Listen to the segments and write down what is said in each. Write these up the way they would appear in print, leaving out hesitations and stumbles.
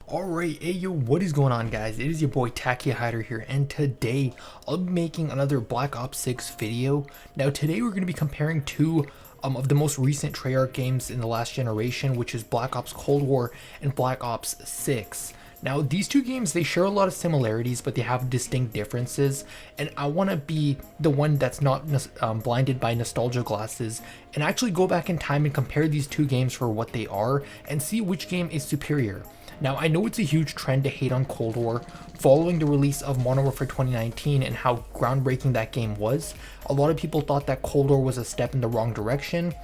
Alright, hey yo, what is going on guys? It is your boy Takia Hider here, and today I'll be making another Black Ops 6 video. Now today we're going to be comparing two of the most recent Treyarch games in the last generation, which is Black Ops Cold War and Black Ops 6. Now these two games, they share a lot of similarities, but they have distinct differences, and I want to be the one that's not blinded by nostalgia glasses and actually go back in time and compare these two games for what they are and see which game is superior. Now, I know it's a huge trend to hate on Cold War following the release of Modern Warfare 2019 and how groundbreaking that game was. A lot of people thought that Cold War was a step in the wrong direction.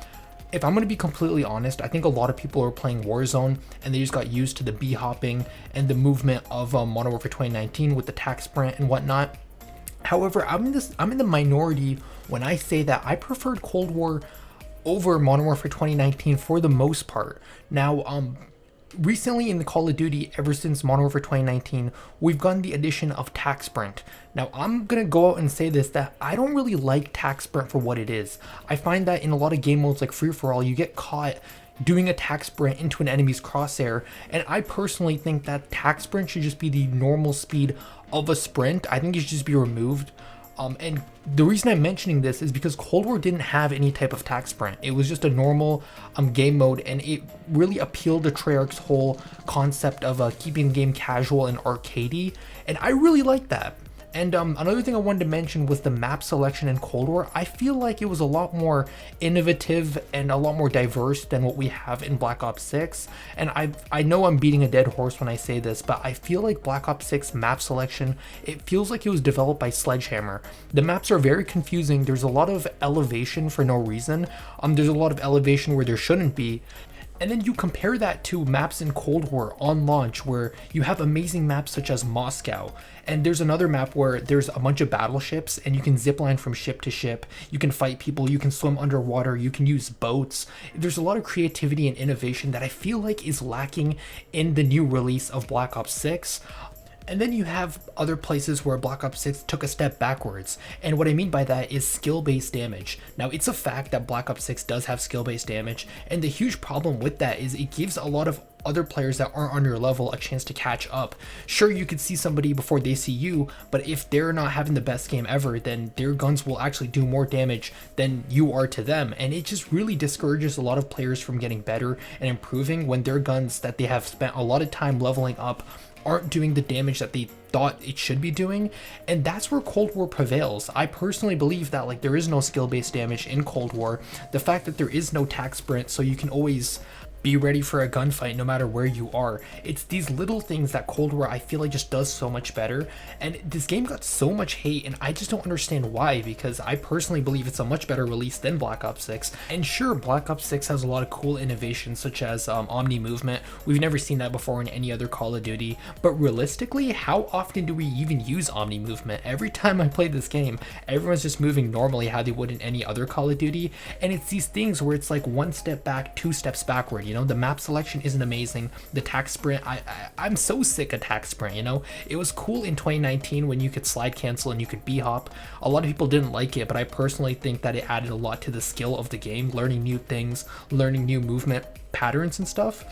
If I'm going to be completely honest, I think a lot of people are playing Warzone and they just got used to the B-hopping and the movement of Modern Warfare 2019 with the tac sprint and whatnot. However, I'm in the minority when I say that I preferred Cold War over Modern Warfare 2019 for the most part. Now, recently in the Call of Duty, ever since Modern Warfare 2019, we've gotten the addition of tac sprint. Now I'm gonna go out and say this, that I don't really like tac sprint for what it is. I find that in a lot of game modes like free for all, you get caught doing a tac sprint into an enemy's crosshair, and I personally think that tac sprint should just be the normal speed of a sprint. I think it should just be removed. And the reason I'm mentioning this is because Cold War didn't have any type of tac sprint. It was just a normal game mode, and it really appealed to Treyarch's whole concept of keeping the game casual and arcadey, and I really like that. And another thing I wanted to mention was the map selection in Cold War. I feel like it was a lot more innovative and a lot more diverse than what we have in Black Ops 6. And I know I'm beating a dead horse when I say this, but I feel like Black Ops 6 map selection, it feels like it was developed by Sledgehammer. The maps are very confusing. There's a lot of elevation for no reason. There's a lot of elevation where there shouldn't be. And then you compare that to maps in Cold War on launch where you have amazing maps such as Moscow. And there's another map where there's a bunch of battleships and you can zipline from ship to ship. You can fight people, you can swim underwater, you can use boats. There's a lot of creativity and innovation that I feel like is lacking in the new release of Black Ops 6. And then you have other places where Black Ops 6 took a step backwards. And what I mean by that is skill-based damage. Now, it's a fact that Black Ops 6 does have skill-based damage, and the huge problem with that is it gives a lot of other players that aren't on your level a chance to catch up. Sure, you could see somebody before they see you, but if they're not having the best game ever, then their guns will actually do more damage than you are to them. And it just really discourages a lot of players from getting better and improving when their guns that they have spent a lot of time leveling up aren't doing the damage that they thought it should be doing. And that's where Cold War prevails. I personally believe that like there is no skill-based damage in Cold War. The fact that there is no tac sprint, so you can always be ready for a gunfight no matter where you are. It's these little things that Cold War I feel like just does so much better. And this game got so much hate, and I just don't understand why, because I personally believe it's a much better release than Black Ops 6. And sure, Black Ops 6 has a lot of cool innovations such as Omni movement. We've never seen that before in any other Call of Duty. But realistically, how often do we even use Omni movement? Every time I play this game, everyone's just moving normally how they would in any other Call of Duty. And it's these things where it's like one step back, two steps backward. You know, the map selection isn't amazing. The tac sprint, I'm so sick of tac sprint, you know? It was cool in 2019 when you could slide cancel and you could B-hop. A lot of people didn't like it, but I personally think that it added a lot to the skill of the game, learning new things, learning new movement patterns and stuff.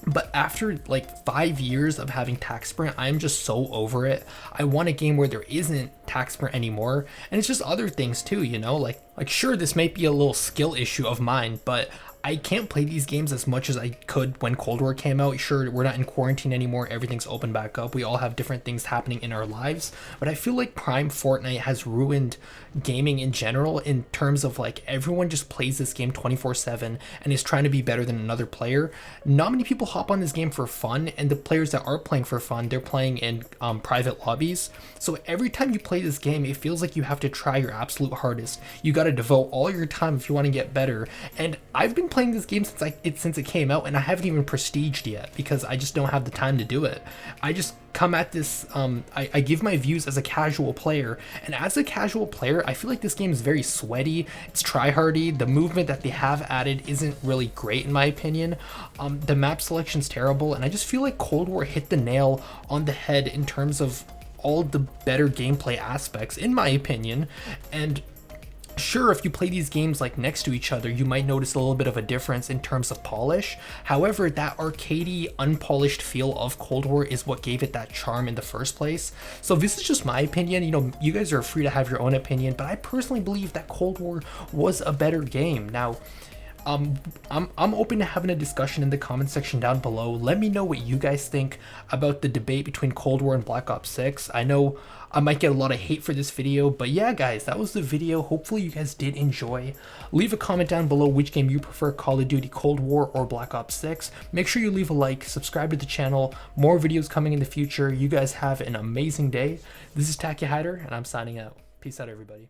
But after like 5 years of having tac sprint, I'm just so over it. I want a game where there isn't tac sprint anymore, and it's just other things too, you know? Like sure, this might be a little skill issue of mine, but I can't play these games as much as I could when Cold War came out. Sure, we're not in quarantine anymore, everything's open back up, we all have different things happening in our lives, but I feel like Prime Fortnite has ruined gaming in general in terms of like everyone just plays this game 24/7 and is trying to be better than another player. Not many people hop on this game for fun, and the players that are playing for fun, they're playing in private lobbies. So every time you play this game, it feels like you have to try your absolute hardest. You got to devote all your time if you want to get better. And I've been playing this game since it came out, and I haven't even prestiged yet because I just don't have the time to do it. I just come at this, I give my views as a casual player, and as a casual player, I feel like this game is very sweaty, it's tryhardy, the movement that they have added isn't really great in my opinion, the map selection's terrible, and I just feel like Cold War hit the nail on the head in terms of all the better gameplay aspects, in my opinion. And Sure, if you play these games like next to each other, you might notice a little bit of a difference in terms of polish. However, that arcadey, unpolished feel of Cold War is what gave it that charm in the first place. So this is just my opinion. You know, you guys are free to have your own opinion, but I personally believe that Cold War was a better game. Now, I'm open to having a discussion in the comment section down below. Let me know what you guys think about the debate between Cold War and Black Ops 6. I know I might get a lot of hate for this video, but yeah guys, that was the video. Hopefully you guys did enjoy. Leave a comment down below which game you prefer, Call of Duty Cold War or Black Ops 6. Make sure you leave a like, subscribe to the channel, more videos coming in the future. You guys have an amazing day. This is TakiHider and I'm signing out. Peace out everybody.